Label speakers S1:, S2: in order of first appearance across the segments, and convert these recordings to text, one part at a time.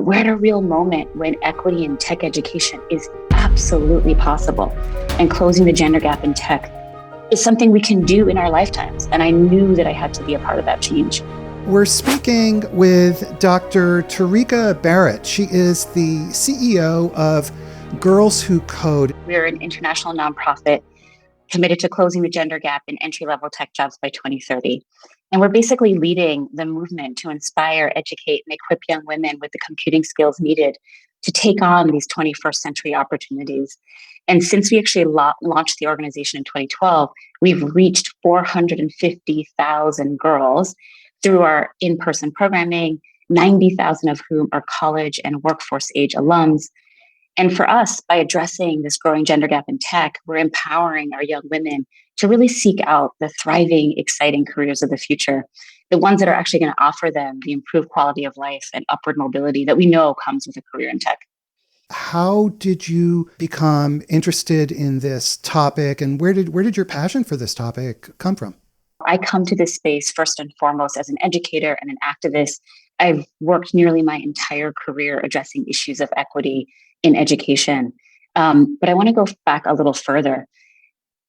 S1: We're at a real moment when equity in tech education is absolutely possible. And closing the gender gap in tech is something we can do in our lifetimes. And I knew that I had to be a part of that change.
S2: We're speaking with Dr. Tarika Barrett. She is the CEO of Girls Who Code.
S1: We're an international nonprofit committed to closing the gender gap in entry-level tech jobs by 2030. And we're basically leading the movement to inspire, educate, and equip young women with the computing skills needed to take on these 21st century opportunities. And since we actually launched the organization in 2012, we've reached 450,000 girls through our in-person programming, 90,000 of whom are college and workforce age alums. And for us, by addressing this growing gender gap in tech, we're empowering our young women to really seek out the thriving, exciting careers of the future, the ones that are actually going to offer them the improved quality of life and upward mobility that we know comes with a career in tech.
S2: How did you become interested in this topic, and where did your passion for this topic come from?
S1: I come to this space first and foremost as an educator and an activist. I've worked nearly my entire career addressing issues of equity in education. But I want to go back a little further.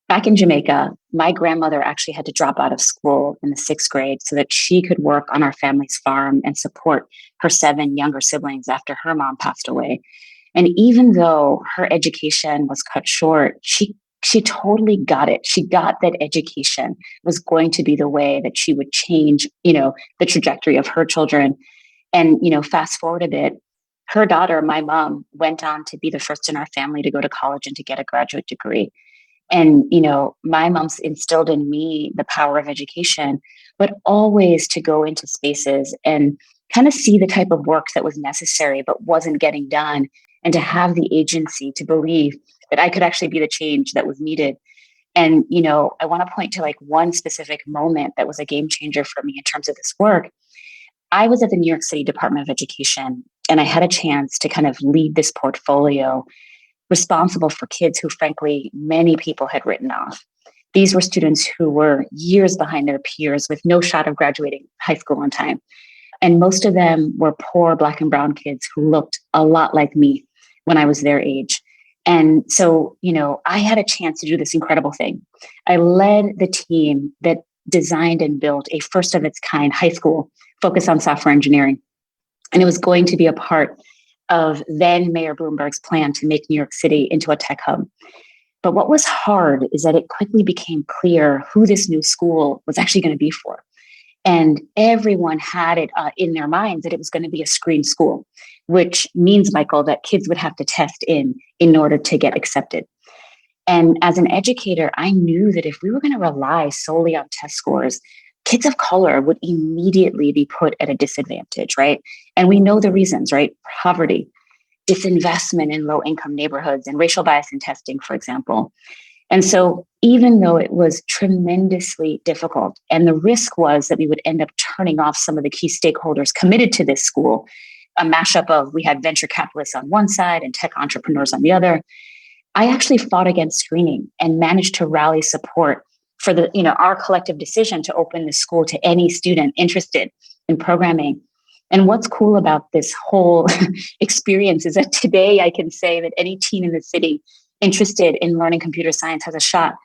S1: Back in Jamaica, my grandmother actually had to drop out of school in the 6th grade so that she could work on our family's farm and support her 7 younger siblings after her mom passed away. And even though her education was cut short, she totally got it. She got that education was going to be the way that she would change, the trajectory of her children. And, fast forward a bit, her daughter, my mom, went on to be the first in our family to go to college and to get a graduate degree. And, my mom's instilled in me the power of education, but always to go into spaces and kind of see the type of work that was necessary, but wasn't getting done. And to have the agency to believe that I could actually be the change that was needed. And, I want to point to like one specific moment that was a game changer for me in terms of this work. I was at the New York City Department of Education, and I had a chance to kind of lead this portfolio responsible for kids who, frankly, many people had written off. These were students who were years behind their peers with no shot of graduating high school on time. And most of them were poor Black and brown kids who looked a lot like me when I was their age. And so, I had a chance to do this incredible thing. I led the team that designed and built a first of its kind high school focused on software engineering. And it was going to be a part of then Mayor Bloomberg's plan to make New York City into a tech hub. But what was hard is that it quickly became clear who this new school was actually going to be for. And everyone had it in their minds that it was going to be a screen school, which means, Michael, that kids would have to test in order to get accepted. And as an educator, I knew that if we were going to rely solely on test scores, kids of color would immediately be put at a disadvantage, right? And we know the reasons, right? Poverty, disinvestment in low-income neighborhoods, and racial bias in testing, for example. And so even though it was tremendously difficult, and the risk was that we would end up turning off some of the key stakeholders committed to this school, a mashup of we had venture capitalists on one side and tech entrepreneurs on the other, I actually fought against screening and managed to rally support for our collective decision to open the school to any student interested in programming. And what's cool about this whole experience is that today I can say that any teen in the city interested in learning computer science has a shot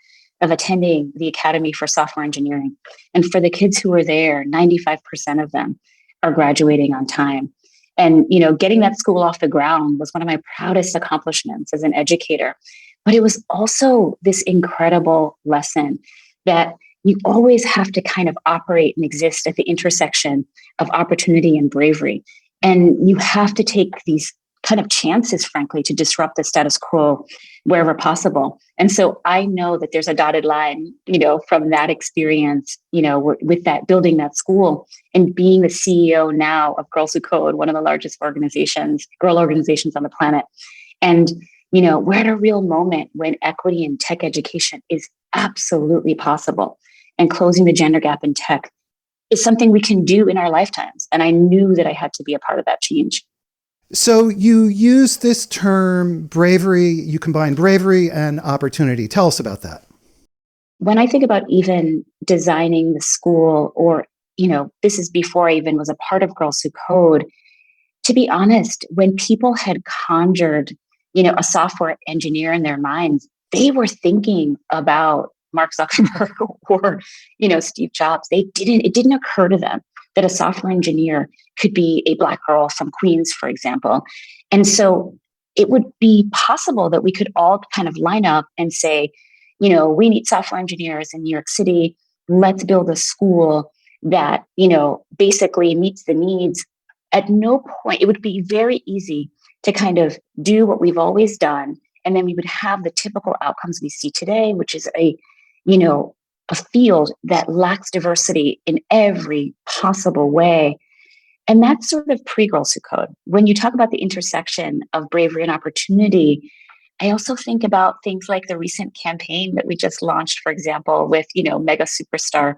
S1: of attending the Academy for Software Engineering. And for the kids who are there, 95% of them are graduating on time. And, getting that school off the ground was one of my proudest accomplishments as an educator. But it was also this incredible lesson that you always have to kind of operate and exist at the intersection of opportunity and bravery. And you have to take these kind of chances, frankly, to disrupt the status quo wherever possible. And so I know that there's a dotted line, from that experience, with that building that school and being the CEO now of Girls Who Code, one of the largest girl organizations on the planet. And, we're at a real moment when equity in tech education is absolutely possible. And closing the gender gap in tech is something we can do in our lifetimes. And I knew that I had to be a part of that change.
S2: So you use this term bravery, you combine bravery and opportunity. Tell us about that.
S1: When I think about even designing the school, or, this is before I even was a part of Girls Who Code, To be honest, when people had conjured, a software engineer in their minds, they were thinking about Mark Zuckerberg or, Steve Jobs. It didn't occur to them that a software engineer could be a Black girl from Queens, for example. And so it would be possible that we could all kind of line up and say, we need software engineers in New York City. Let's build a school that, basically meets the needs. At no point, it would be very easy to kind of do what we've always done. And then we would have the typical outcomes we see today, which is a field that lacks diversity in every possible way. And that's sort of pre-Girls Who Code. When you talk about the intersection of bravery and opportunity, I also think about things like the recent campaign that we just launched, for example, with, mega superstar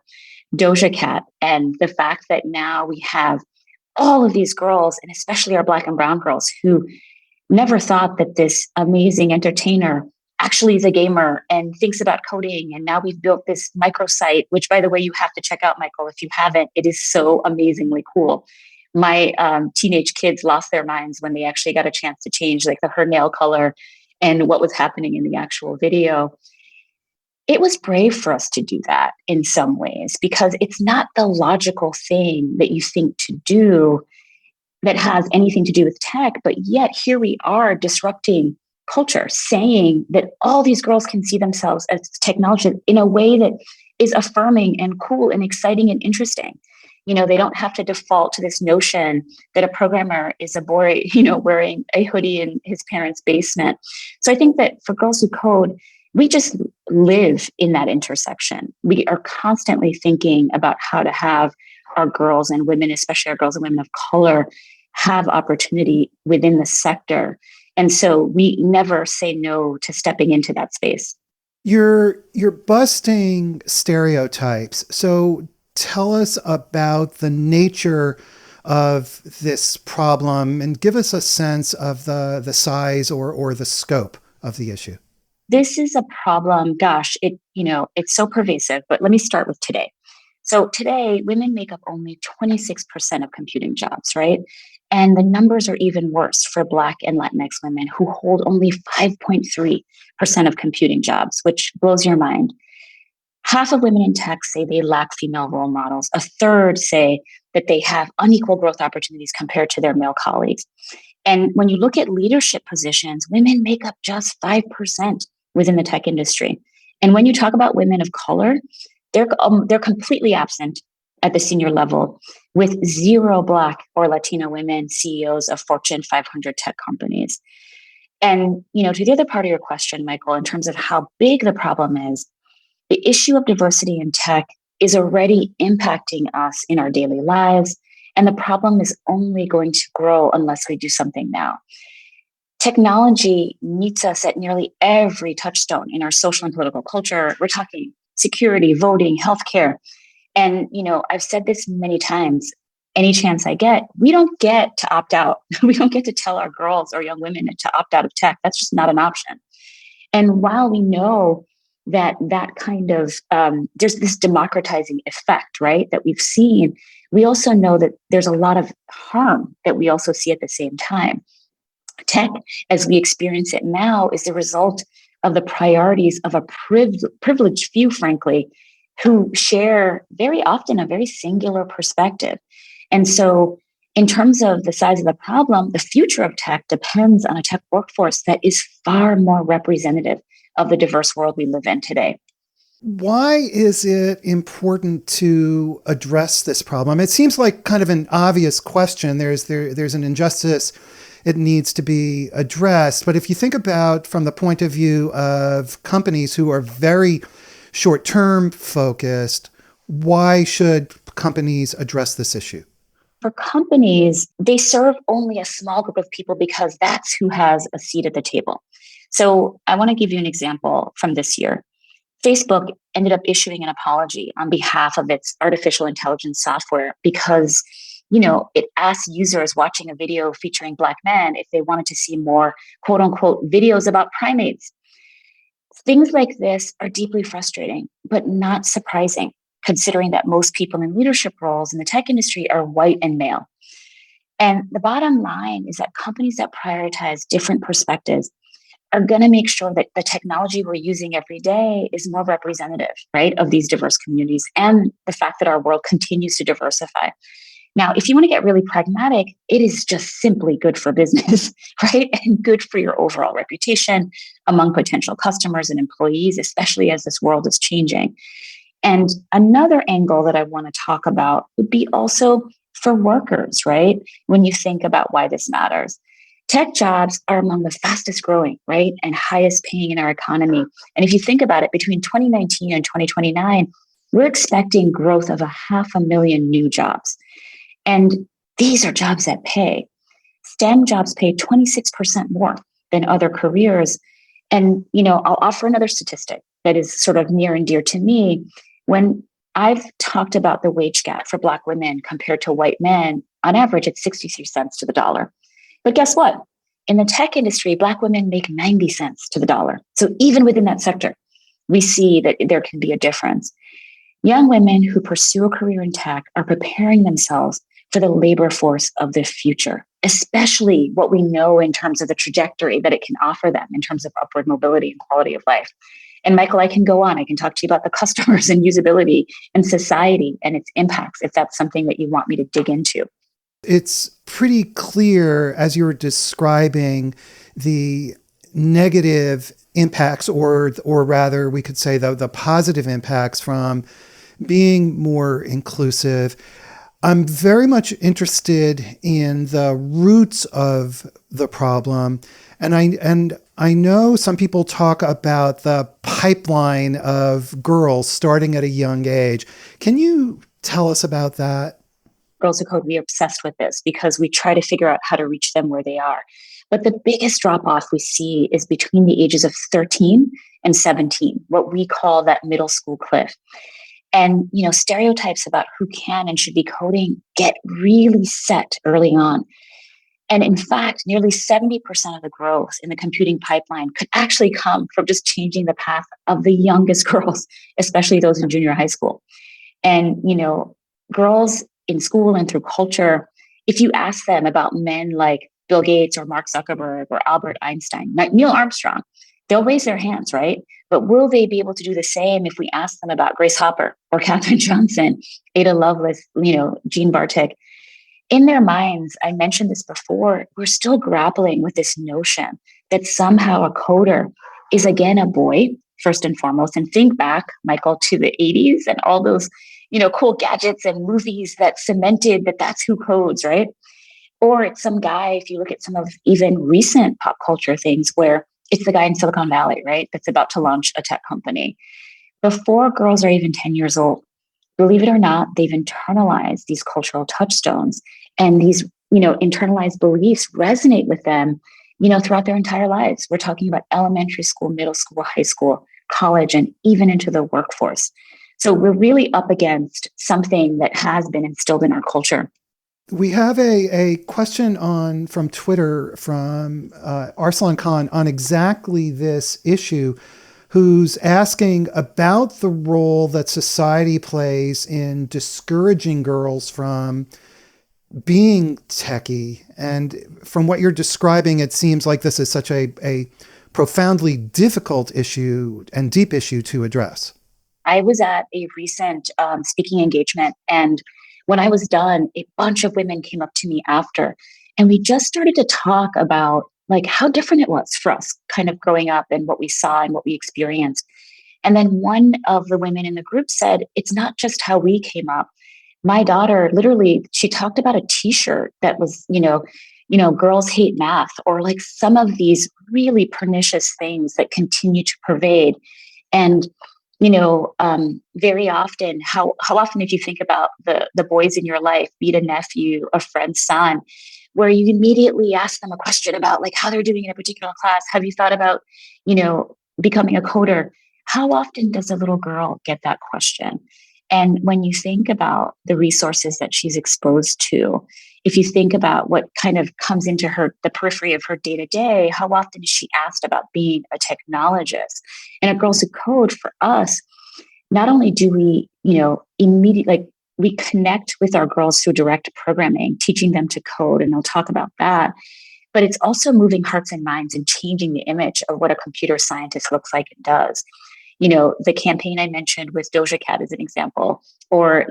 S1: Doja Cat, and the fact that now we have all of these girls, and especially our Black and brown girls, who never thought that this amazing entertainer actually is a gamer and thinks about coding. And now we've built this microsite, which, by the way, you have to check out, Michael, if you haven't. It is so amazingly cool. My teenage kids lost their minds when they actually got a chance to change like her nail color and what was happening in the actual video. It was brave for us to do that in some ways, because it's not the logical thing that you think to do that has anything to do with tech. But yet here we are disrupting culture, saying that all these girls can see themselves as technology in a way that is affirming and cool and exciting and interesting. They don't have to default to this notion that a programmer is a boy, wearing a hoodie in his parents' basement. So I think that for Girls Who Code, we just live in that intersection. We are constantly thinking about how to have our girls and women, especially our girls and women of color, have opportunity within the sector. And so we never say no to stepping into that space.
S2: You're busting stereotypes. So tell us about the nature of this problem and give us a sense of the size or the scope of the issue.
S1: This is a problem. Gosh, it's so pervasive, but let me start with today. So today, women make up only 26% of computing jobs, right? And the numbers are even worse for Black and Latinx women, who hold only 5.3% of computing jobs, which blows your mind. Half of women in tech say they lack female role models. A third say that they have unequal growth opportunities compared to their male colleagues. And when you look at leadership positions, women make up just 5% within the tech industry. And when you talk about women of color, they're completely absent at the senior level, with zero Black or Latino women CEOs of Fortune 500 tech companies. And, to the other part of your question, Michael, in terms of how big the problem is, the issue of diversity in tech is already impacting us in our daily lives. And the problem is only going to grow unless we do something now. Technology meets us at nearly every touchstone in our social and political culture. We're talking security, voting, healthcare. And, I've said this many times, any chance I get, we don't get to opt out. We don't get to tell our girls or young women to opt out of tech. That's just not an option. And while we know that kind of, there's this democratizing effect, right, that we've seen, we also know that there's a lot of harm that we also see at the same time. Tech, as we experience it now, is the result of the priorities of a privileged few, frankly, who share very often a very singular perspective. And so, in terms of the size of the problem, the future of tech depends on a tech workforce that is far more representative of the diverse world we live in today.
S2: Why is it important to address this problem? It seems like kind of an obvious question. There's an injustice. It needs to be addressed. But if you think about from the point of view of companies who are very short-term focused, why should companies address this issue?
S1: For companies, they serve only a small group of people because that's who has a seat at the table. So I want to give you an example from this year. Facebook ended up issuing an apology on behalf of its artificial intelligence software because, it asked users watching a video featuring Black men if they wanted to see more, quote unquote, videos about primates. Things like this are deeply frustrating, but not surprising, considering that most people in leadership roles in the tech industry are white and male. And the bottom line is that companies that prioritize different perspectives are going to make sure that the technology we're using every day is more representative, right, of these diverse communities and the fact that our world continues to diversify. Now, if you want to get really pragmatic, it is just simply good for business, right? And good for your overall reputation among potential customers and employees, especially as this world is changing. And another angle that I want to talk about would be also for workers, right? When you think about why this matters. Tech jobs are among the fastest growing, right? And highest paying in our economy. And if you think about it, between 2019 and 2029, we're expecting growth of 500,000 new jobs. And these are jobs that pay. STEM jobs pay 26% more than other careers. And, I'll offer another statistic that is sort of near and dear to me. When I've talked about the wage gap for Black women compared to white men, on average, it's 63 cents to the dollar. But guess what? In the tech industry, Black women make 90 cents to the dollar. So even within that sector, we see that there can be a difference. Young women who pursue a career in tech are preparing themselves for the labor force of the future, especially what we know in terms of the trajectory that it can offer them in terms of upward mobility and quality of life. And Michael, I can go on. I can talk to you about the customers and usability and society and its impacts if that's something that you want me to dig into.
S2: It's pretty clear as you're describing the negative impacts, or rather, we could say the positive impacts from being more inclusive. I'm very much interested in the roots of the problem, and I know some people talk about the pipeline of girls starting at a young age. Can you tell us about that?
S1: Girls Who Code, we are obsessed with this because we try to figure out how to reach them where they are. But the biggest drop off we see is between the ages of 13 and 17, what we call that middle school cliff. And, stereotypes about who can and should be coding get really set early on. And in fact, nearly 70% of the growth in the computing pipeline could actually come from just changing the path of the youngest girls, especially those in junior high school. And, girls in school and through culture, if you ask them about men like Bill Gates or Mark Zuckerberg or Albert Einstein, Neil Armstrong, they'll raise their hands, right? But will they be able to do the same if we ask them about Grace Hopper or Katherine Johnson, Ada Lovelace, Jean Bartik? In their minds, I mentioned this before, we're still grappling with this notion that somehow a coder is again a boy, first and foremost. And think back, Michael, to the 80s and all those, cool gadgets and movies that cemented that that's who codes, right? Or it's some guy, if you look at some of even recent pop culture things where it's the guy in Silicon Valley, right? That's about to launch a tech company. Before girls are even 10 years old, believe it or not, they've internalized these cultural touchstones, and these, internalized beliefs resonate with them, throughout their entire lives. We're talking about elementary school, middle school, high school, college, and even into the workforce. So we're really up against something that has been instilled in our culture.
S2: We have a question from Twitter from Arslan Khan on exactly this issue, who's asking about the role that society plays in discouraging girls from being techie. And from what you're describing, it seems like this is such a profoundly difficult issue and deep issue to address.
S1: I was at a recent speaking engagement, and when I was done, a bunch of women came up to me after, and we just started to talk about like how different it was for us kind of growing up and what we saw and what we experienced. And then one of the women in the group said, it's not just how we came up. My daughter, literally, she talked about a t-shirt that was, girls hate math, or like some of these really pernicious things that continue to pervade. And very often, how often did you think about the boys in your life, be it a nephew, a friend's son, where you immediately ask them a question about like how they're doing in a particular class? Have you thought about, becoming a coder? How often does a little girl get that question? And when you think about the resources that she's exposed to, if you think about what kind of comes into the periphery of her day to day, how often is she asked about being a technologist? And at Girls Who Code, for us, not only do we, immediately, like we connect with our girls through direct programming, teaching them to code, and they'll talk about that. But it's also moving hearts and minds and changing the image of what a computer scientist looks like and does. The campaign I mentioned with Doja Cat is an example, or,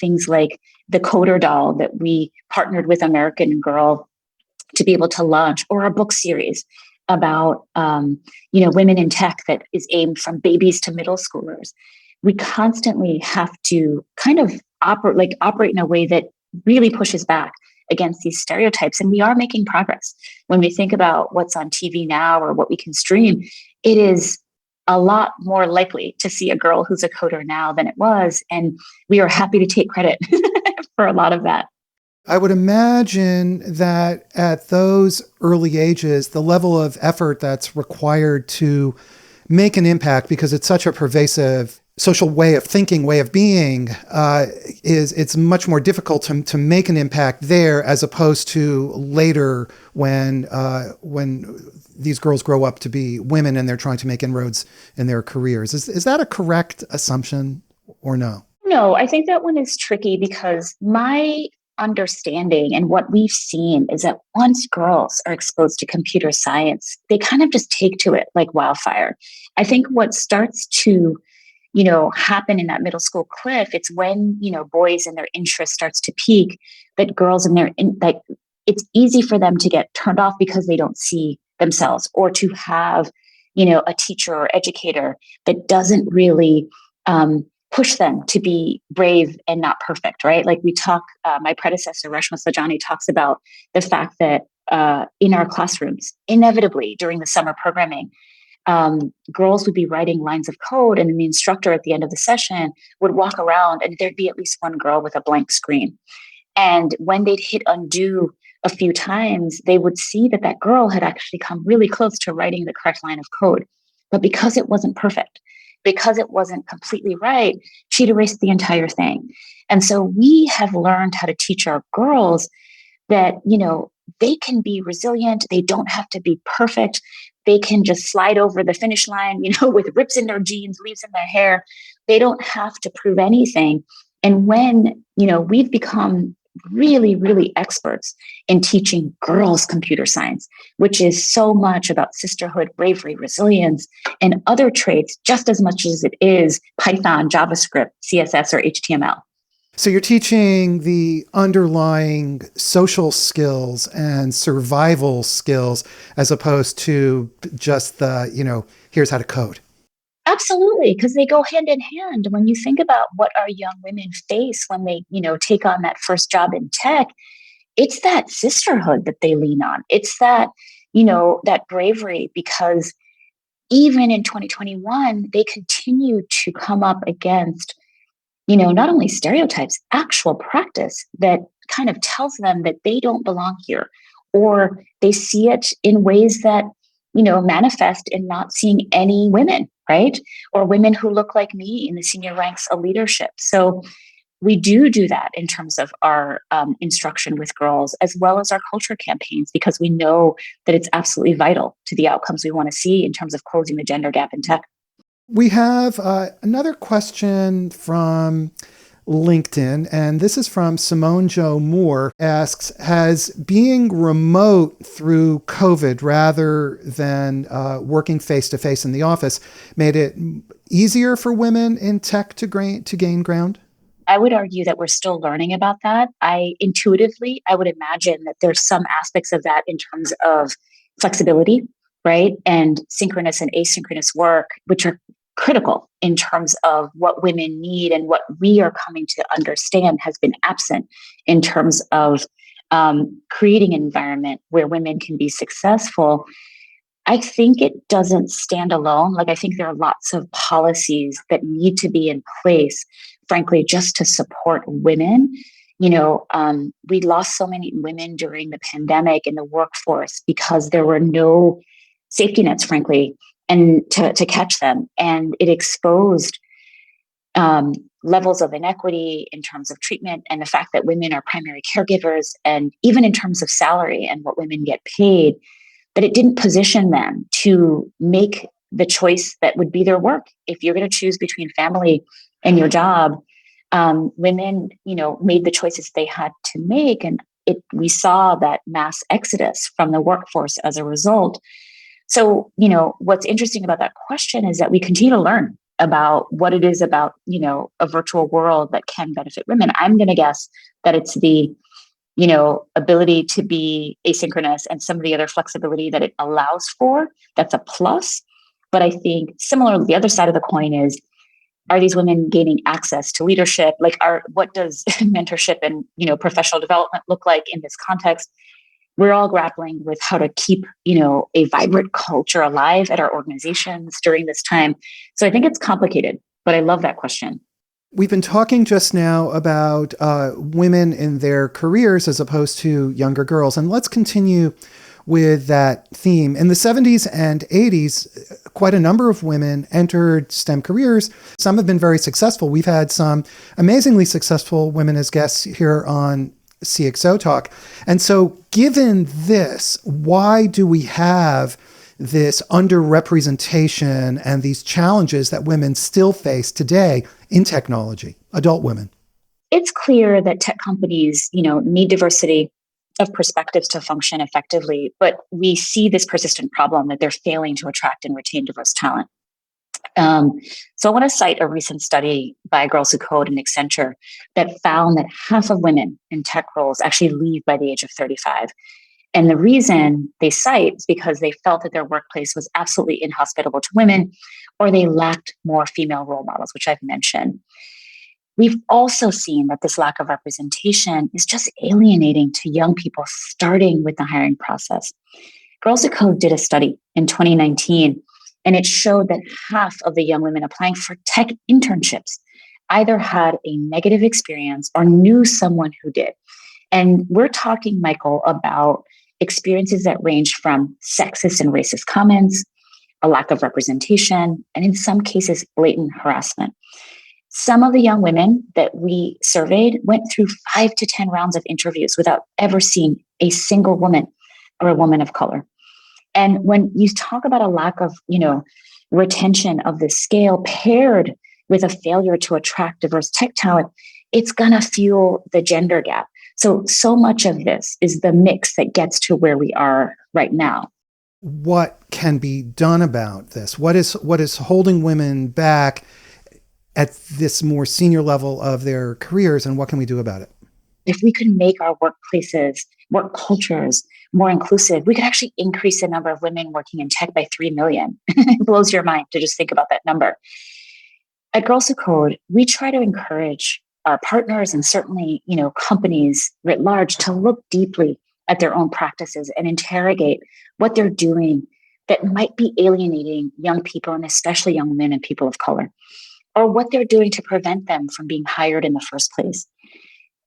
S1: things like the Coder doll that we partnered with American Girl to be able to launch, or a book series about, women in tech that is aimed from babies to middle schoolers. We constantly have to kind of operate in a way that really pushes back against these stereotypes. And we are making progress. When we think about what's on TV now or what we can stream, it is a lot more likely to see a girl who's a coder now than it was. And we are happy to take credit for a lot of that.
S2: I would imagine that at those early ages, the level of effort that's required to make an impact, because it's such a pervasive social way of thinking, way of being, it's much more difficult to make an impact there as opposed to later when these girls grow up to be women and they're trying to make inroads in their careers. Is that a correct assumption or no?
S1: No, I think that one is tricky because my understanding and what we've seen is that once girls are exposed to computer science, they kind of just take to it like wildfire. I think what starts to happen in that middle school cliff, it's when, boys and their interest starts to peak, that girls and it's easy for them to get turned off because they don't see themselves, or to have, a teacher or educator that doesn't really push them to be brave and not perfect, right? Like my predecessor, Reshma Sajani, talks about the fact that in our classrooms, inevitably during the summer programming, girls would be writing lines of code, and then the instructor at the end of the session would walk around and there'd be at least one girl with a blank screen. And when they'd hit undo a few times, they would see that girl had actually come really close to writing the correct line of code. But because it wasn't perfect, because it wasn't completely right, she'd erased the entire thing. And so we have learned how to teach our girls that, they can be resilient. They don't have to be perfect. They can just slide over the finish line, with rips in their jeans, leaves in their hair. They don't have to prove anything. And when, we've become really, really experts in teaching girls computer science, which is so much about sisterhood, bravery, resilience, and other traits, just as much as it is Python, JavaScript, CSS, or HTML.
S2: So you're teaching the underlying social skills and survival skills as opposed to just the, here's how to code.
S1: Absolutely, because they go hand in hand. When you think about what our young women face when they, take on that first job in tech, it's that sisterhood that they lean on. It's that, that bravery, because even in 2021, they continue to come up against, not only stereotypes, actual practice that kind of tells them that they don't belong here, or they see it in ways that, manifest in not seeing any women, right? Or women who look like me in the senior ranks of leadership. So we do that in terms of our instruction with girls, as well as our culture campaigns, because we know that it's absolutely vital to the outcomes we want to see in terms of closing the gender gap in tech.
S2: We have another question from LinkedIn, and this is from Simone Jo Moore, asks, has being remote through COVID rather than working face-to-face in the office made it easier for women in tech to gain ground?
S1: I would argue that we're still learning about that. I would imagine that there's some aspects of that in terms of flexibility, right? And synchronous and asynchronous work, which are critical in terms of what women need, and what we are coming to understand has been absent in terms of creating an environment where women can be successful. I think it doesn't stand alone. Like, I think there are lots of policies that need to be in place, frankly, just to support women. We lost so many women during the pandemic in the workforce because there were no safety nets, frankly, and to catch them. And it exposed levels of inequity in terms of treatment, and the fact that women are primary caregivers, and even in terms of salary and what women get paid, that it didn't position them to make the choice that would be their work. If you're going to choose between family and your job, Women, made the choices they had to make, and we saw that mass exodus from the workforce as a result. So, what's interesting about that question is that we continue to learn about what it is about, a virtual world that can benefit women. I'm going to guess that it's the, ability to be asynchronous and some of the other flexibility that it allows for. That's a plus. But I think similarly, the other side of the coin is, are these women gaining access to leadership? What does mentorship and, professional development look like in this context? We're all grappling with how to keep, a vibrant culture alive at our organizations during this time. So I think it's complicated, but I love that question.
S2: We've been talking just now about women in their careers as opposed to younger girls. And let's continue with that theme. In the 70s and 80s, quite a number of women entered STEM careers. Some have been very successful. We've had some amazingly successful women as guests here on CXOTalk. And so given this, why do we have this underrepresentation and these challenges that women still face today in technology, adult women?
S1: It's clear that tech companies, need diversity of perspectives to function effectively, but we see this persistent problem that they're failing to attract and retain diverse talent. So I want to cite a recent study by Girls Who Code and Accenture that found that half of women in tech roles actually leave by the age of 35. And the reason they cite is because they felt that their workplace was absolutely inhospitable to women, or they lacked more female role models, which I've mentioned. We've also seen that this lack of representation is just alienating to young people starting with the hiring process. Girls Who Code did a study in 2019, and it showed that half of the young women applying for tech internships either had a negative experience or knew someone who did. And we're talking, Michael, about experiences that range from sexist and racist comments, a lack of representation, and in some cases, blatant harassment. Some of the young women that we surveyed went through 5 to 10 rounds of interviews without ever seeing a single woman or a woman of color. And when you talk about a lack of, retention of the scale paired with a failure to attract diverse tech talent, it's going to fuel the gender gap. So much of this is the mix that gets to where we are right now.
S2: What can be done about this? What is holding women back at this more senior level of their careers, and what can we do about it?
S1: If we could make our workplaces, work cultures more inclusive, we could actually increase the number of women working in tech by 3 million. It blows your mind to just think about that number. At Girls Who Code, we try to encourage our partners and certainly, companies writ large to look deeply at their own practices and interrogate what they're doing that might be alienating young people, and especially young women and people of color, or what they're doing to prevent them from being hired in the first place.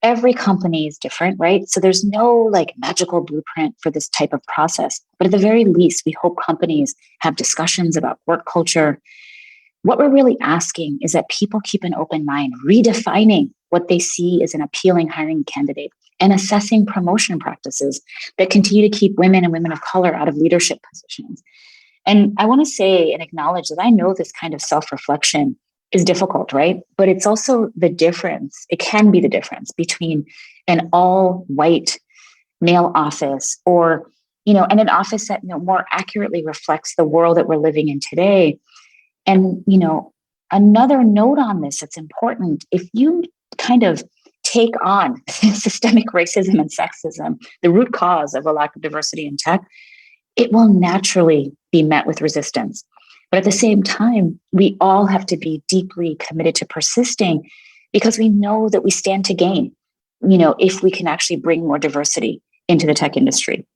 S1: Every company is different, right? So there's no magical blueprint for this type of process. But at the very least, we hope companies have discussions about work culture. What we're really asking is that people keep an open mind, redefining what they see as an appealing hiring candidate and assessing promotion practices that continue to keep women and women of color out of leadership positions. And I want to say and acknowledge that I know this kind of self-reflection is difficult, right? But it's also the difference. It can be the difference between an all white male office or, and an office that more accurately reflects the world that we're living in today. And, another note on this that's important, if you kind of take on systemic racism and sexism, the root cause of a lack of diversity in tech, it will naturally be met with resistance. But at the same time, we all have to be deeply committed to persisting because we know that we stand to gain, if we can actually bring more diversity into the tech industry.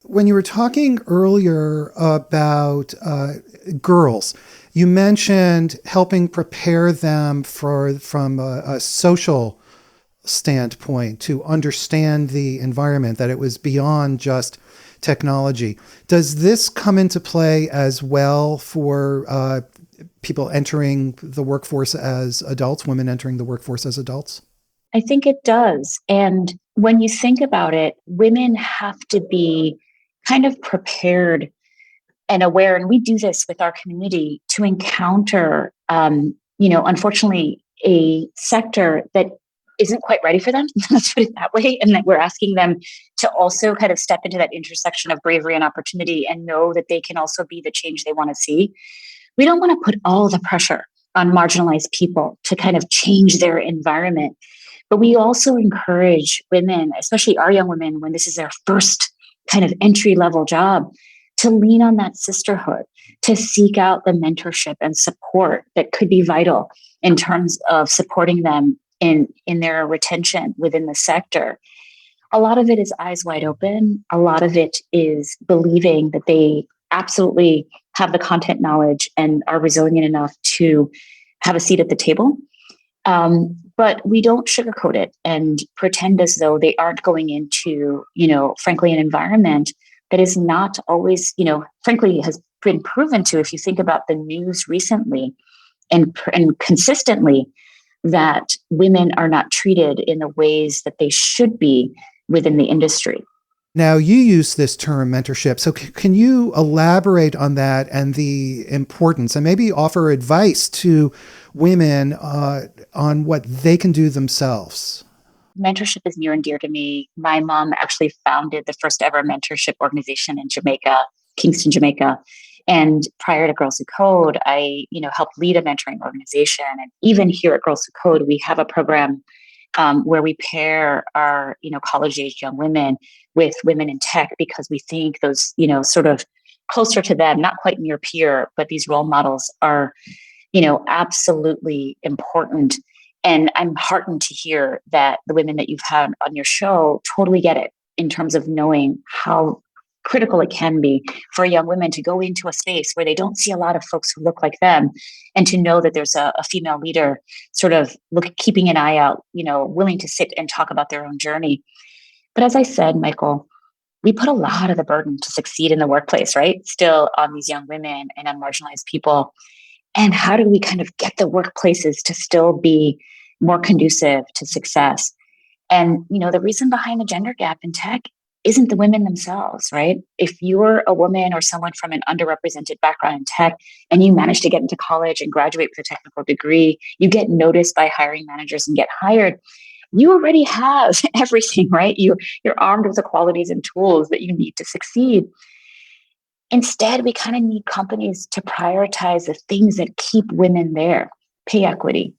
S2: When you were talking earlier about girls, you mentioned helping prepare them from a social standpoint to understand the environment, that it was beyond just technology. Does this come into play as well for people entering the workforce as adults, women entering the workforce as adults?
S1: I think it does. And when you think about it, women have to be kind of prepared and aware. And we do this with our community to encounter, unfortunately, a sector that isn't quite ready for them, let's put it that way, and that we're asking them to also kind of step into that intersection of bravery and opportunity and know that they can also be the change they want to see. We don't want to put all the pressure on marginalized people to kind of change their environment. But we also encourage women, especially our young women, when this is their first kind of entry level job, to lean on that sisterhood, to seek out the mentorship and support that could be vital in terms of supporting them in their retention within the sector. A lot of it is eyes wide open. A lot of it is believing that they absolutely have the content knowledge and are resilient enough to have a seat at the table. But we don't sugarcoat it and pretend as though they aren't going into, frankly, an environment that is not always, frankly, has been proven to, if you think about the news recently and consistently, that women are not treated in the ways that they should be within the industry.
S2: Now, you use this term mentorship. So can you elaborate on that and the importance and maybe offer advice to women on what they can do themselves?
S1: Mentorship is near and dear to me. My mom actually founded the first ever mentorship organization in Jamaica, Kingston, Jamaica. And prior to Girls Who Code, I, helped lead a mentoring organization. And even here at Girls Who Code, we have a program where we pair our, college-age young women with women in tech because we think those, sort of closer to them, not quite near peer, but these role models are, absolutely important. And I'm heartened to hear that the women that you've had on your show totally get it in terms of knowing how critical it can be for young women to go into a space where they don't see a lot of folks who look like them, and to know that there's a female leader sort of keeping an eye out, willing to sit and talk about their own journey. But as I said, Michael, we put a lot of the burden to succeed in the workplace, right? Still on these young women and on marginalized people. And how do we kind of get the workplaces to still be more conducive to success? And, the reason behind the gender gap in tech isn't the women themselves, right? If you're a woman or someone from an underrepresented background in tech and you manage to get into college and graduate with a technical degree, you get noticed by hiring managers and get hired, you already have everything, right? You're armed with the qualities and tools that you need to succeed. Instead, we kind of need companies to prioritize the things that keep women there. Pay equity,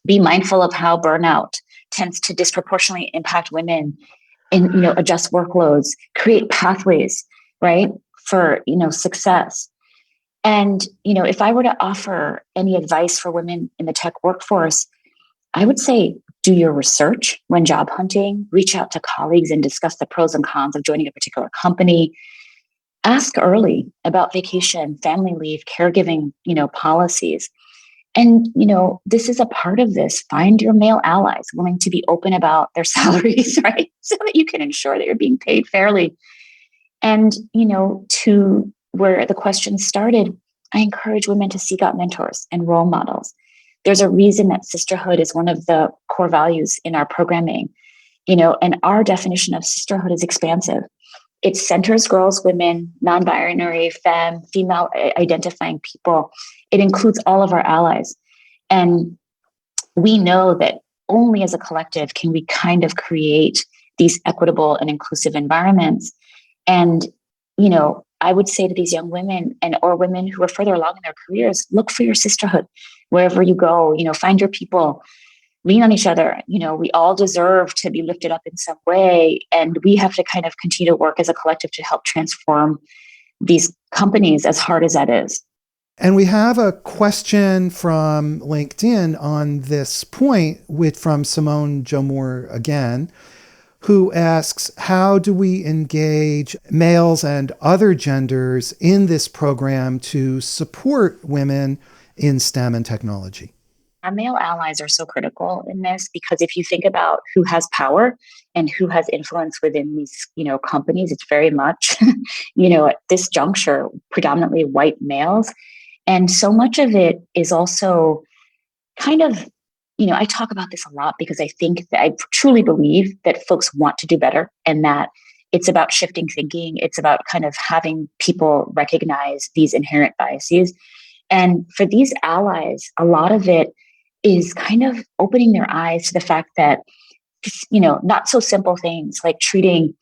S1: be mindful of how burnout tends to disproportionately impact women, and adjust workloads, create pathways, right, for success. And if I were to offer any advice for women in the tech workforce, I would say do your research when job hunting, reach out to colleagues and discuss the pros and cons of joining a particular company. Ask early about vacation, family leave, caregiving, policies. And, this is a part of this. Find your male allies willing to be open about their salaries, right? So that you can ensure that you're being paid fairly. And, to where the question started, I encourage women to seek out mentors and role models. There's a reason that sisterhood is one of the core values in our programming, and our definition of sisterhood is expansive. It centers girls, women, non-binary, female identifying people. It includes all of our allies. And we know that only as a collective can we kind of create these equitable and inclusive environments. And, I would say to these young women or women who are further along in their careers, look for your sisterhood wherever you go, find your people. Lean on each other. We all deserve to be lifted up in some way. And we have to kind of continue to work as a collective to help transform these companies, as hard as that is.
S2: And we have a question from LinkedIn on this point from Simone Jomore again, who asks, how do we engage males and other genders in this program to support women in STEM and technology?
S1: Our male allies are so critical in this because if you think about who has power and who has influence within these, companies, it's very much, at this juncture, predominantly white males. And so much of it is also kind of, I talk about this a lot because I think that I truly believe that folks want to do better and that it's about shifting thinking. It's about kind of having people recognize these inherent biases. And for these allies, a lot of it is kind of opening their eyes to the fact that, not so simple things like treating,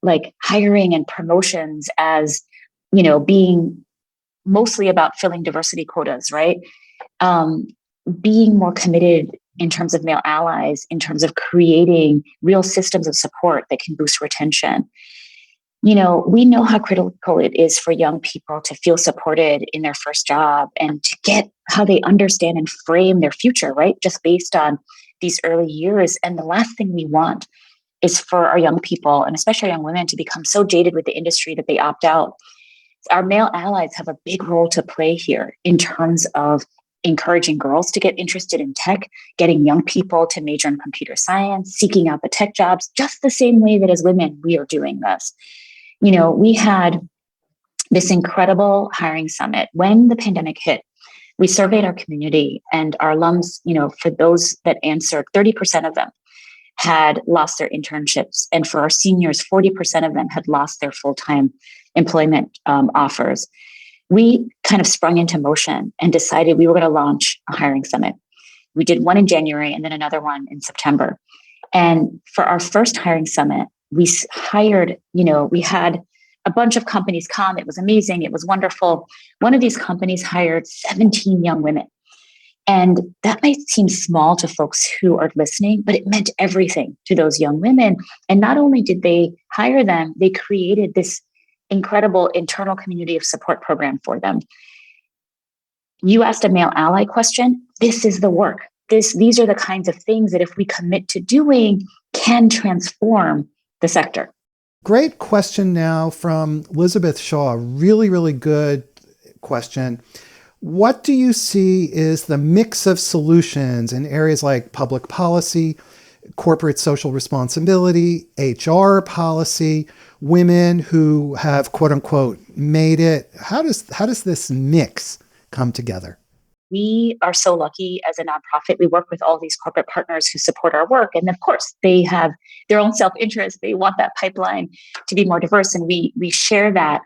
S1: like hiring and promotions as, being mostly about filling diversity quotas, right? Um, being more committed in terms of male allies, in terms of creating real systems of support that can boost retention. We know how critical it is for young people to feel supported in their first job and to get how they understand and frame their future, right? Just based on these early years. And the last thing we want is for our young people, and especially young women, to become so jaded with the industry that they opt out. Our male allies have a big role to play here in terms of encouraging girls to get interested in tech, getting young people to major in computer science, seeking out the tech jobs, just the same way that as women, we are doing this. We had this incredible hiring summit when the pandemic hit. We surveyed our community and our alums, for those that answered, 30% of them had lost their internships. And for our seniors, 40% of them had lost their full-time employment offers. We kind of sprung into motion and decided we were going to launch a hiring summit. We did one in January and then another one in September. And for our first hiring summit, we hired, we had a bunch of companies come. It was amazing. It was wonderful. One of these companies hired 17 young women. And that might seem small to folks who are listening, but it meant everything to those young women. And not only did they hire them, they created this incredible internal community of support program for them. You asked a male ally question. This is the work. These are the kinds of things that if we commit to doing, can transform the sector.
S2: Great question now from Elizabeth Shaw. Really, really good question. What do you see is the mix of solutions in areas like public policy, corporate social responsibility, HR policy, women who have quote unquote made it? How does this mix come together?
S1: We are so lucky as a nonprofit. We work with all these corporate partners who support our work. And of course, they have their own self-interest. They want that pipeline to be more diverse. And we share that.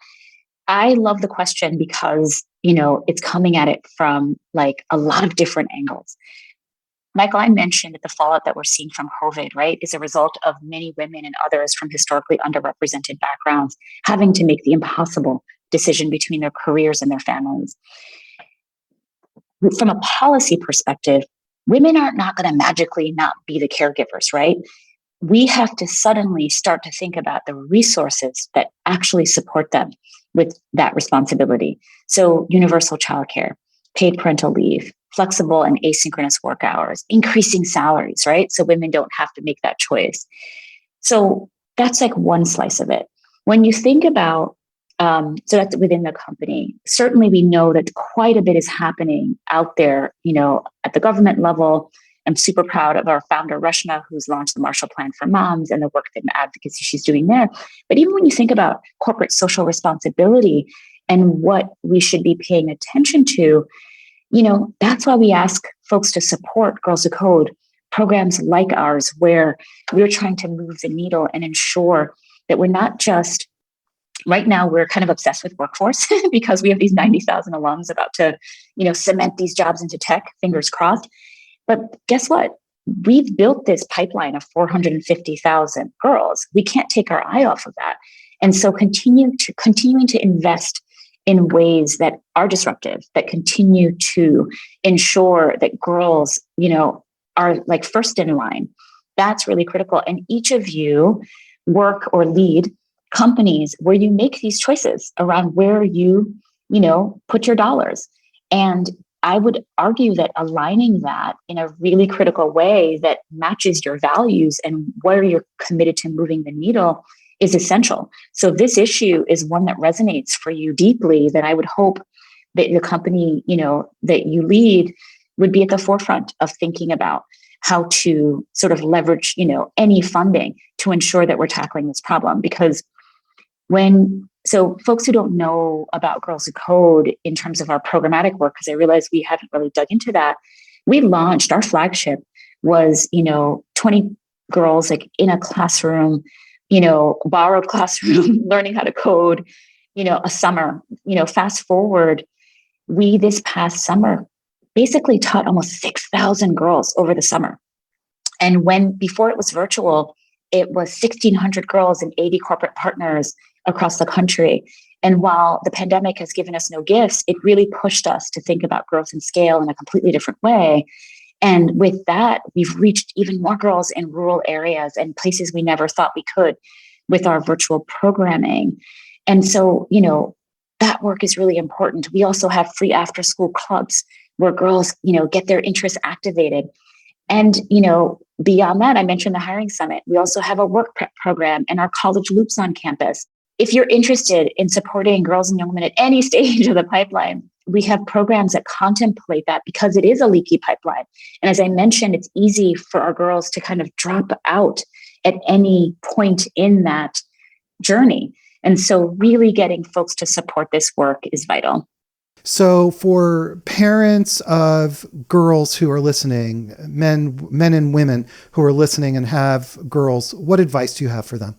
S1: I love the question because, it's coming at it from like a lot of different angles. Michael, I mentioned that the fallout that we're seeing from COVID, right, is a result of many women and others from historically underrepresented backgrounds having to make the impossible decision between their careers and their families. From a policy perspective, women are not going to magically not be the caregivers, right? We have to suddenly start to think about the resources that actually support them with that responsibility. So universal childcare, paid parental leave, flexible and asynchronous work hours, increasing salaries, right? So women don't have to make that choice. So that's like one slice of it. When you think about, so that's within the company, certainly we know that quite a bit is happening out there, at the government level. I'm super proud of our founder, Reshma, who's launched the Marshall Plan for Moms and the work and advocacy she's doing there. But even when you think about corporate social responsibility and what we should be paying attention to, that's why we ask folks to support Girls Who Code, programs like ours, where we're trying to move the needle and ensure that we're not just, right now, we're kind of obsessed with workforce because we have these 90,000 alums about to, cement these jobs into tech, fingers crossed. But guess what? We've built this pipeline of 450,000 girls. We can't take our eye off of that. And so continuing to invest in ways that are disruptive, that continue to ensure that girls, are like first in line. That's really critical. And each of you work or lead companies where you make these choices around where you, put your dollars. And I would argue that aligning that in a really critical way that matches your values and where you're committed to moving the needle is essential. So this issue is one that resonates for you deeply, that I would hope that the company, that you lead would be at the forefront of thinking about how to sort of leverage, any funding to ensure that we're tackling this problem. Because so folks who don't know about Girls Who Code in terms of our programmatic work, because I realize we haven't really dug into that, we launched, our flagship was, 20 girls like in a classroom, borrowed classroom, learning how to code, a summer, fast forward, this past summer basically taught almost 6,000 girls over the summer. And before it was virtual, it was 1,600 girls and 80 corporate partners across the country. And while the pandemic has given us no gifts, it really pushed us to think about growth and scale in a completely different way. And with that, we've reached even more girls in rural areas and places we never thought we could with our virtual programming. And so, that work is really important. We also have free after school clubs where girls, get their interests activated. And, beyond that, I mentioned the Hiring Summit. We also have a work prep program and our college loops on campus. If you're interested in supporting girls and young women at any stage of the pipeline, we have programs that contemplate that because it is a leaky pipeline. And as I mentioned, it's easy for our girls to kind of drop out at any point in that journey. And so really getting folks to support this work is vital.
S2: So for parents of girls who are listening, men and women who are listening and have girls, what advice do you have for them?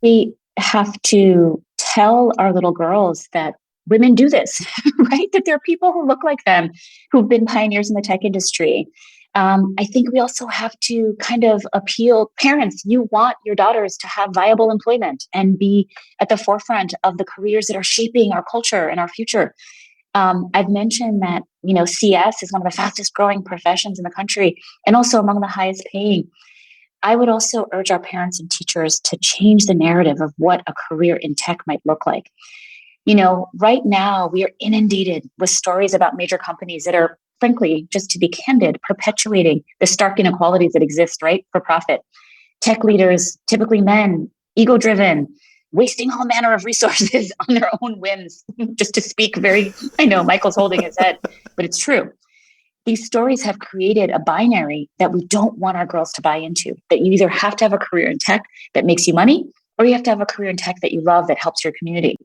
S1: We have to tell our little girls that women do this, right? That there are people who look like them, who've been pioneers in the tech industry. I think we also have to kind of appeal, parents, you want your daughters to have viable employment and be at the forefront of the careers that are shaping our culture and our future. I've mentioned that, CS is one of the fastest growing professions in the country and also among the highest paying. I would also urge our parents and teachers to change the narrative of what a career in tech might look like. Right now we are inundated with stories about major companies that are, frankly, just to be candid, perpetuating the stark inequalities that exist, right, for profit. Tech leaders, typically men, ego-driven, wasting all manner of resources on their own whims, just to speak I know Michael's holding his head, but it's true. These stories have created a binary that we don't want our girls to buy into, that you either have to have a career in tech that makes you money, or you have to have a career in tech that you love that helps your community.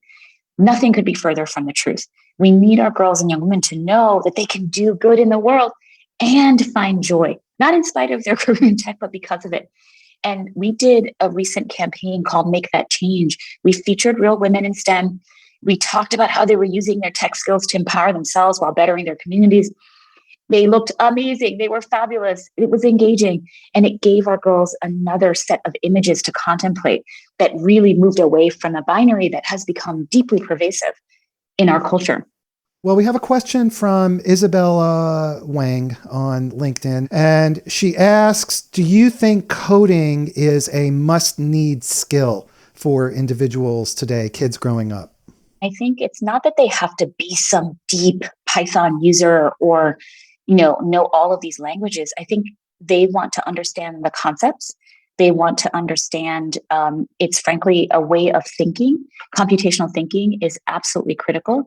S1: Nothing could be further from the truth. We need our girls and young women to know that they can do good in the world and find joy, not in spite of their career in tech, but because of it. And we did a recent campaign called Make That Change. We featured real women in STEM. We talked about how they were using their tech skills to empower themselves while bettering their communities. They looked amazing. They were fabulous. It was engaging. And it gave our girls another set of images to contemplate that really moved away from a binary that has become deeply pervasive in our culture.
S2: Well, we have a question from Isabella Wang on LinkedIn, and she asks, do you think coding is a must-need skill for individuals today, kids growing up?
S1: I think it's not that they have to be some deep Python user or, know all of these languages. I think they want to understand the concepts. They want to understand it's frankly a way of thinking. Computational thinking is absolutely critical.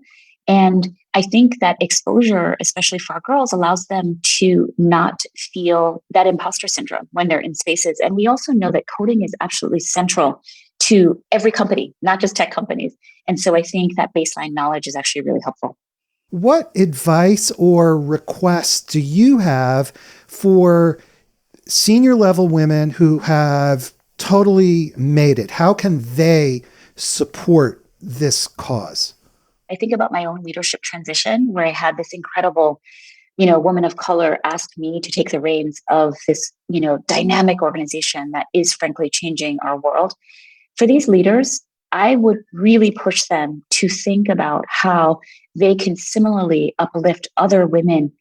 S1: And I think that exposure, especially for our girls, allows them to not feel that imposter syndrome when they're in spaces. And we also know that coding is absolutely central to every company, not just tech companies. And so I think that baseline knowledge is actually really helpful.
S2: What advice or requests do you have for senior level women who have totally made it? How can they support this cause?
S1: I think about my own leadership transition where I had this incredible, woman of color ask me to take the reins of this, dynamic organization that is frankly changing our world. For these leaders, I would really push them to think about how they can similarly uplift other women,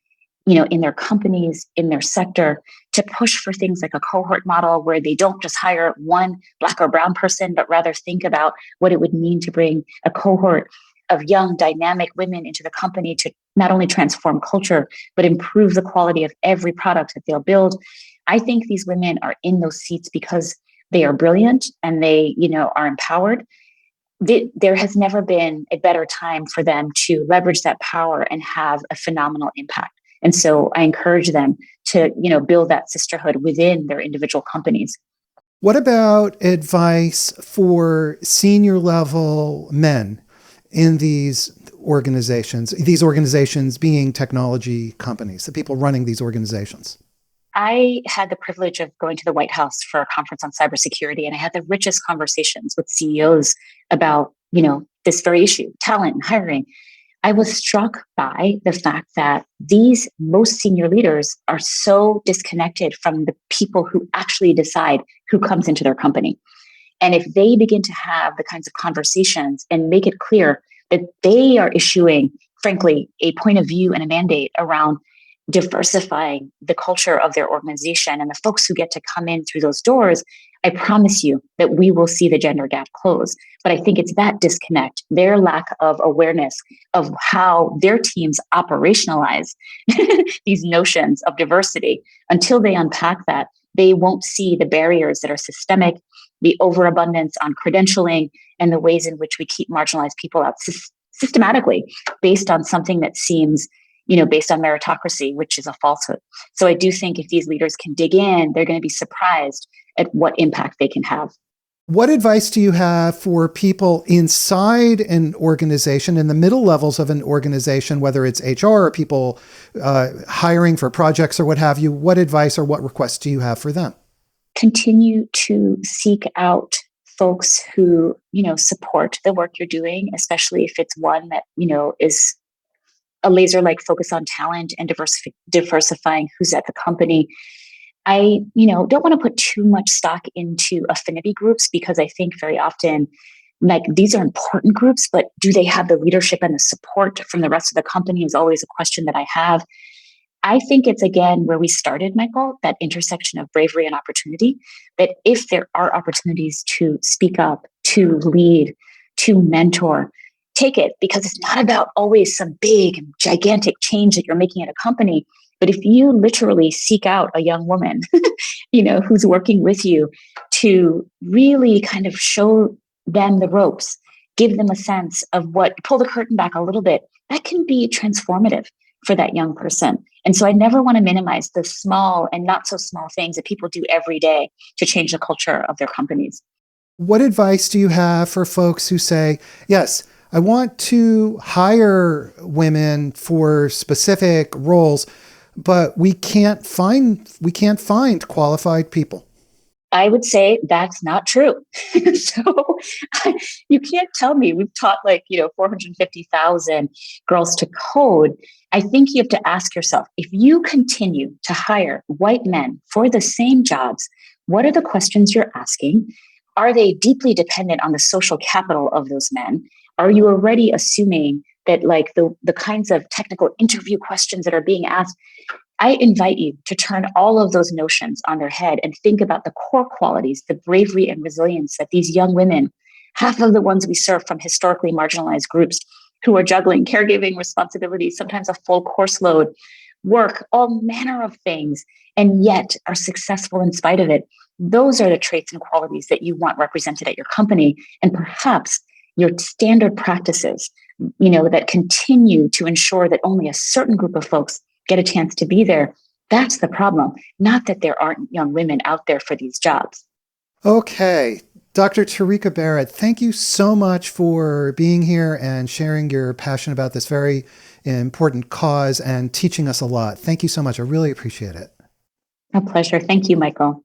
S1: in their companies, in their sector, to push for things like a cohort model where they don't just hire one Black or brown person, but rather think about what it would mean to bring a cohort of young, dynamic women into the company to not only transform culture, but improve the quality of every product that they'll build. I think these women are in those seats because they are brilliant and they, are empowered. There has never been a better time for them to leverage that power and have a phenomenal impact. And so I encourage them to, build that sisterhood within their individual companies.
S2: What about advice for senior level men in these organizations being technology companies, the people running these organizations?
S1: I had the privilege of going to the White House for a conference on cybersecurity, and I had the richest conversations with CEOs about, this very issue, talent and hiring. I was struck by the fact that these most senior leaders are so disconnected from the people who actually decide who comes into their company. And if they begin to have the kinds of conversations and make it clear that they are issuing, frankly, a point of view and a mandate around diversifying the culture of their organization and the folks who get to come in through those doors, I promise you that we will see the gender gap close. But I think it's that disconnect, their lack of awareness of how their teams operationalize these notions of diversity. Until they unpack that, they won't see the barriers that are systemic, the overabundance on credentialing, and the ways in which we keep marginalized people out systematically based on something that seems, based on meritocracy, which is a falsehood. So I do think if these leaders can dig in, they're going to be surprised at what impact they can have.
S2: What advice do you have for people inside an organization, in the middle levels of an organization, whether it's HR or people hiring for projects or what have you? What advice or what requests do you have for them?
S1: Continue to seek out folks who, support the work you're doing, especially if it's one that, is a laser-like focus on talent and diversifying who's at the company. I, don't want to put too much stock into affinity groups because I think very often, these are important groups, but do they have the leadership and the support from the rest of the company is always a question that I have. I think it's, again, where we started, Michael, that intersection of bravery and opportunity, that if there are opportunities to speak up, to lead, to mentor, take it, because it's not about always some big, gigantic change that you're making at a company. But if you literally seek out a young woman, who's working with you to really kind of show them the ropes, give them a sense of pull the curtain back a little bit, that can be transformative for that young person. And so I never want to minimize the small and not so small things that people do every day to change the culture of their companies.
S2: What advice do you have for folks who say, yes, I want to hire women for specific roles, but we can't find qualified people?
S1: I would say that's not true. So you can't tell me we've taught 450,000 girls to code. I think you have to ask yourself, if you continue to hire white men for the same jobs, what are the questions you're asking? Are they deeply dependent on the social capital of those men? Are you already assuming that the kinds of technical interview questions that are being asked? I invite you to turn all of those notions on their head and think about the core qualities, the bravery and resilience that these young women, half of the ones we serve from historically marginalized groups who are juggling caregiving responsibilities, sometimes a full course load, work, all manner of things, and yet are successful in spite of it. Those are the traits and qualities that you want represented at your company, and perhaps your standard practices, that continue to ensure that only a certain group of folks get a chance to be there. That's the problem, not that there aren't young women out there for these jobs.
S2: Okay. Dr. Tarika Barrett, thank you so much for being here and sharing your passion about this very important cause and teaching us a lot. Thank you so much. I really appreciate it.
S1: A pleasure. Thank you, Michael.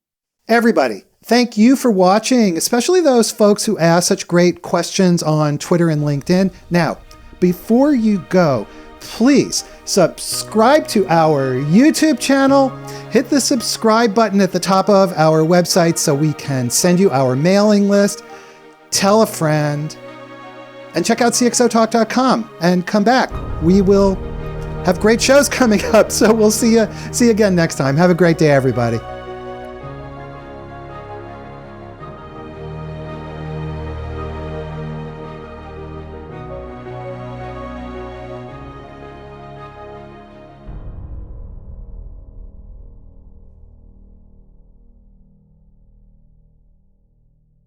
S2: Everybody, thank you for watching, especially those folks who ask such great questions on Twitter and LinkedIn. Now, before you go, please subscribe to our YouTube channel. Hit the subscribe button at the top of our website so we can send you our mailing list. Tell a friend. And check out CXOTalk.com and come back. We will have great shows coming up. So we'll see you again next time. Have a great day, everybody.